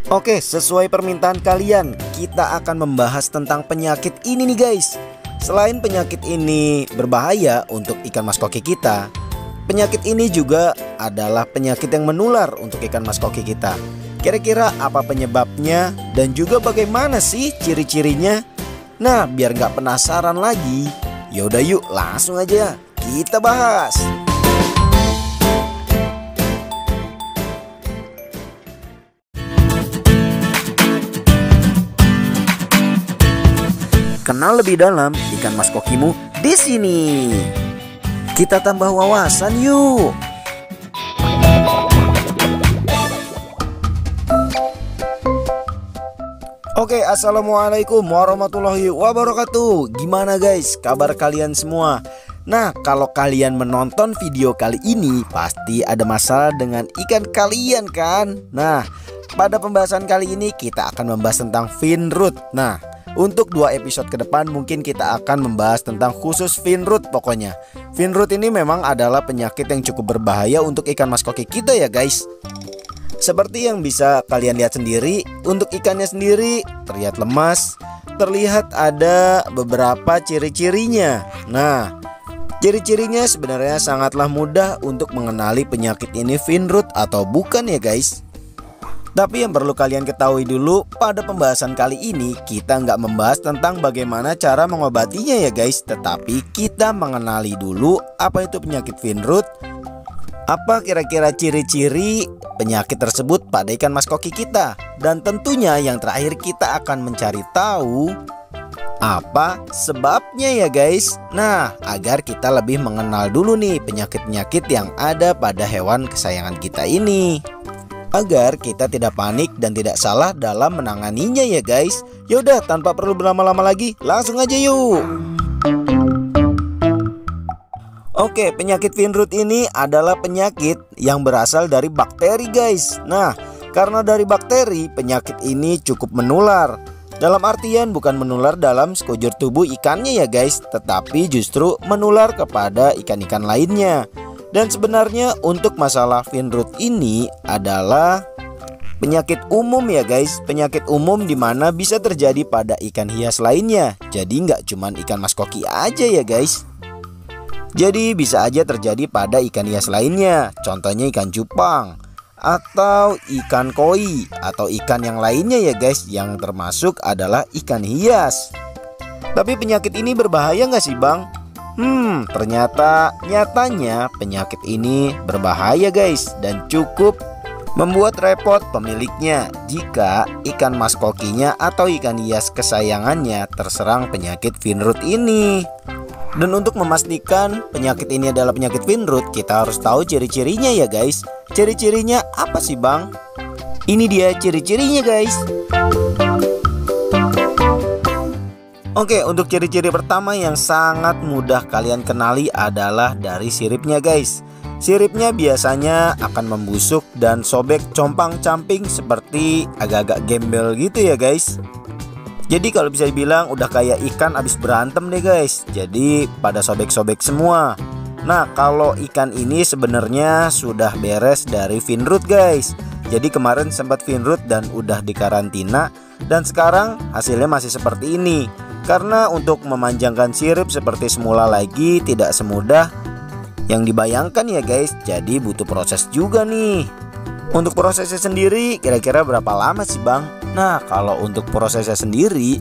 Oke, sesuai permintaan kalian, kita akan membahas tentang penyakit ini nih guys. Selain penyakit ini berbahaya untuk ikan mas koki kita, penyakit ini juga adalah penyakit yang menular untuk ikan mas koki kita. Kira-kira apa penyebabnya dan juga bagaimana sih ciri-cirinya? Nah, biar nggak penasaran lagi, yaudah yuk langsung aja kita bahas. Kenal lebih dalam ikan mas kokimu di sini. Kita tambah wawasan yuk. Oke, assalamualaikum warahmatullahi wabarakatuh. Gimana guys, kabar kalian semua? Nah, kalau kalian menonton video kali ini pasti ada masalah dengan ikan kalian kan? Nah, pada pembahasan kali ini kita akan membahas tentang fin root. Nah, untuk 2 episode ke depan mungkin kita akan membahas tentang khusus fin root pokoknya. Fin root ini memang adalah penyakit yang cukup berbahaya untuk ikan mas koki kita ya guys. Seperti yang bisa kalian lihat sendiri, untuk ikannya sendiri terlihat lemas, terlihat ada beberapa ciri-cirinya. Nah, ciri-cirinya sebenarnya sangatlah mudah untuk mengenali penyakit ini fin root atau bukan ya guys. Tapi yang perlu kalian ketahui dulu, pada pembahasan kali ini kita nggak membahas tentang bagaimana cara mengobatinya ya guys, tetapi kita mengenali dulu apa itu penyakit fin root, apa kira-kira ciri-ciri penyakit tersebut pada ikan mas koki kita, dan tentunya yang terakhir kita akan mencari tahu apa sebabnya ya guys. Nah, agar kita lebih mengenal dulu nih penyakit-penyakit yang ada pada hewan kesayangan kita ini, agar kita tidak panik dan tidak salah dalam menanganinya ya guys. Yaudah, tanpa perlu berlama-lama lagi, langsung aja yuk. Oke, penyakit fin root ini adalah penyakit yang berasal dari bakteri guys. Nah, karena dari bakteri, penyakit ini cukup menular. Dalam artian bukan menular dalam sekujur tubuh ikannya ya guys, tetapi justru menular kepada ikan-ikan lainnya. Dan sebenarnya untuk masalah fin root ini adalah penyakit umum ya guys. Penyakit umum dimana bisa terjadi pada ikan hias lainnya. Jadi nggak cuman ikan mas koki aja ya guys. Jadi bisa aja terjadi pada ikan hias lainnya. Contohnya ikan cupang atau ikan koi atau ikan yang lainnya ya guys, yang termasuk adalah ikan hias. Tapi penyakit ini berbahaya nggak sih bang? Nyatanya penyakit ini berbahaya guys, dan cukup membuat repot pemiliknya jika ikan mas kokinya atau ikan hias kesayangannya terserang penyakit fin root ini. Dan untuk memastikan penyakit ini adalah penyakit fin root, kita harus tahu ciri-cirinya ya guys. Ciri-cirinya apa sih bang? Ini dia ciri-cirinya guys. Oke, untuk ciri-ciri pertama yang sangat mudah kalian kenali adalah dari siripnya guys. Siripnya biasanya akan membusuk dan sobek compang-camping seperti agak-agak gembel gitu ya guys. Jadi kalau bisa dibilang udah kayak ikan abis berantem deh guys. Jadi pada sobek-sobek semua. Nah, kalau ikan ini sebenarnya sudah beres dari fin root guys. Jadi kemarin sempat fin root dan udah dikarantina, dan sekarang hasilnya masih seperti ini. Karena untuk memanjangkan sirip seperti semula lagi tidak semudah yang dibayangkan ya guys. Jadi butuh proses juga nih. Untuk prosesnya sendiri kira-kira berapa lama sih bang? Nah, kalau untuk prosesnya sendiri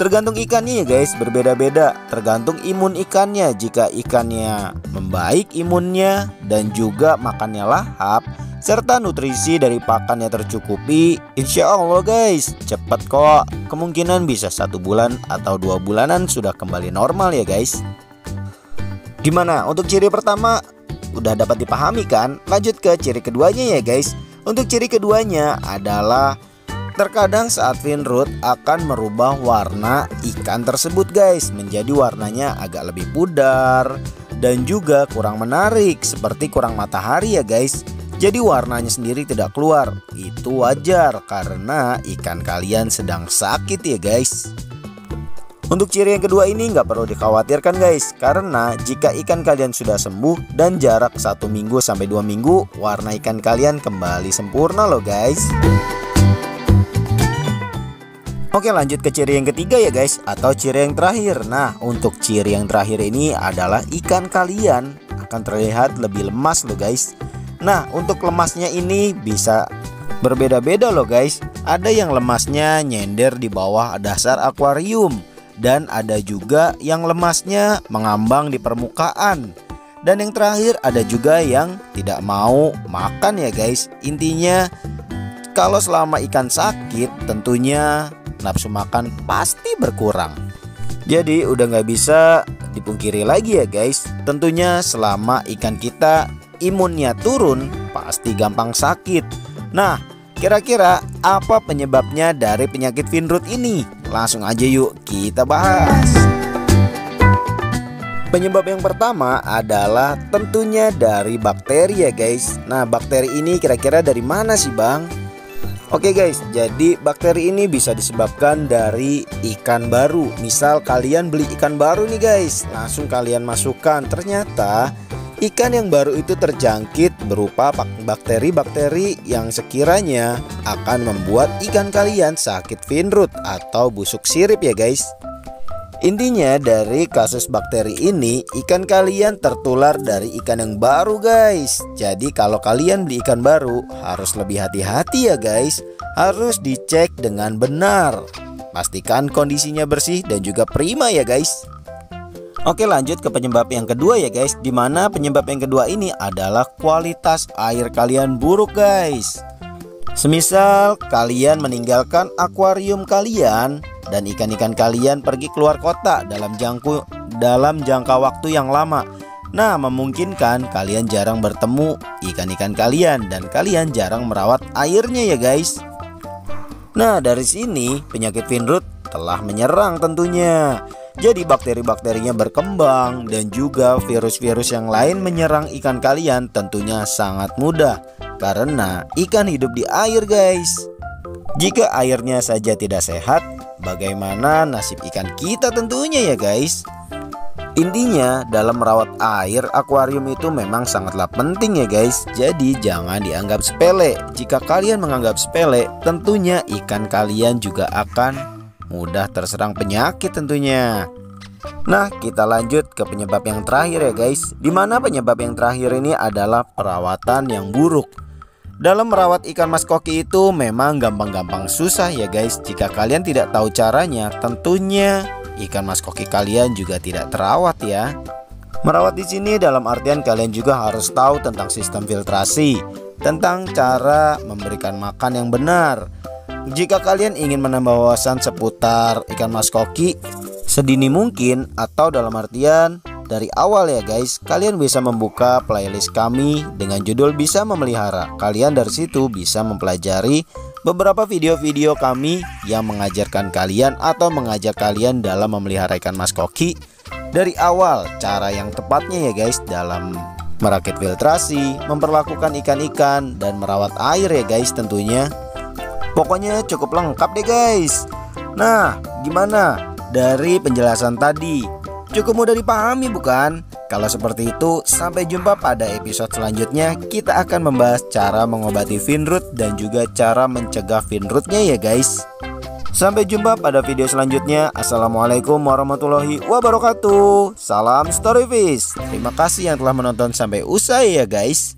tergantung ikannya ya guys, berbeda-beda. Tergantung imun ikannya. Jika ikannya membaik imunnya dan juga makannya lahap serta nutrisi dari pakannya tercukupi, insya Allah guys cepet kok. Kemungkinan bisa 1 bulan atau 2 bulanan sudah kembali normal ya guys. Gimana untuk ciri pertama? Udah dapat dipahami kan? Lanjut ke ciri keduanya ya guys. Untuk ciri keduanya adalah terkadang saat fin root akan merubah warna ikan tersebut guys, menjadi warnanya agak lebih pudar dan juga kurang menarik, seperti kurang matahari ya guys. Jadi warnanya sendiri tidak keluar. Itu wajar karena ikan kalian sedang sakit ya guys. Untuk ciri yang kedua ini nggak perlu dikhawatirkan guys, karena jika ikan kalian sudah sembuh dan jarak 1 minggu sampai 2 minggu, warna ikan kalian kembali sempurna loh guys. Oke, lanjut ke ciri yang ketiga ya guys, atau ciri yang terakhir. Nah, untuk ciri yang terakhir ini adalah ikan kalian akan terlihat lebih lemas loh guys. Nah, untuk lemasnya ini bisa berbeda-beda loh guys. Ada yang lemasnya nyender di bawah dasar akuarium, dan ada juga yang lemasnya mengambang di permukaan. Dan yang terakhir ada juga yang tidak mau makan ya guys. Intinya kalau selama ikan sakit tentunya nafsu makan pasti berkurang. Jadi udah nggak bisa dipungkiri lagi ya guys. Tentunya selama ikan kita imunnya turun pasti gampang sakit. Nah, kira-kira apa penyebabnya dari penyakit finrut ini? Langsung aja yuk kita bahas. Penyebab yang pertama adalah tentunya dari bakteri ya guys. Nah, bakteri ini kira-kira dari mana sih bang? Oke guys, jadi bakteri ini bisa disebabkan dari ikan baru. Misal kalian beli ikan baru nih guys, langsung kalian masukkan, ternyata ikan yang baru itu terjangkit berupa bakteri-bakteri yang sekiranya akan membuat ikan kalian sakit finrut atau busuk sirip ya guys. Intinya dari kasus bakteri ini ikan kalian tertular dari ikan yang baru guys. Jadi kalau kalian beli ikan baru harus lebih hati-hati ya guys. Harus dicek dengan benar. Pastikan kondisinya bersih dan juga prima ya guys. Oke, lanjut ke penyebab yang kedua ya guys. Dimana penyebab yang kedua ini adalah kualitas air kalian buruk guys. Semisal kalian meninggalkan akuarium kalian dan ikan-ikan kalian pergi keluar kota dalam jangka waktu yang lama. Nah, memungkinkan kalian jarang bertemu ikan-ikan kalian dan kalian jarang merawat airnya ya guys. Nah, dari sini penyakit finrut telah menyerang tentunya. Jadi bakteri-bakterinya berkembang dan juga virus-virus yang lain menyerang ikan kalian tentunya sangat mudah karena ikan hidup di air guys. Jika airnya saja tidak sehat, bagaimana nasib ikan kita tentunya ya guys. Intinya dalam merawat air akuarium itu memang sangatlah penting ya guys. Jadi jangan dianggap sepele. Jika kalian menganggap sepele, tentunya ikan kalian juga akan mudah terserang penyakit tentunya. Nah, kita lanjut ke penyebab yang terakhir ya guys. Dimana penyebab yang terakhir ini adalah perawatan yang buruk. Dalam merawat ikan mas koki itu memang gampang-gampang susah ya guys. Jika kalian tidak tahu caranya, tentunya ikan mas koki kalian juga tidak terawat ya. Merawat di sini dalam artian kalian juga harus tahu tentang sistem filtrasi, tentang cara memberikan makan yang benar. Jika kalian ingin menambah wawasan seputar ikan mas koki sedini mungkin atau dalam artian dari awal ya guys, kalian bisa membuka playlist kami dengan judul Bisa Memelihara. Kalian dari situ bisa mempelajari beberapa video-video kami yang mengajarkan kalian atau mengajak kalian dalam memelihara ikan mas koki dari awal, cara yang tepatnya ya guys dalam merakit filtrasi, memperlakukan ikan-ikan dan merawat air ya guys tentunya. Pokoknya cukup lengkap deh guys. Nah, gimana dari penjelasan tadi? Cukup mudah dipahami bukan? Kalau seperti itu, sampai jumpa pada episode selanjutnya. Kita akan membahas cara mengobati finrut dan juga cara mencegah finrutnya ya guys. Sampai jumpa pada video selanjutnya. Assalamualaikum warahmatullahi wabarakatuh. Salam Storyfish. Terima kasih yang telah menonton sampai usai ya guys.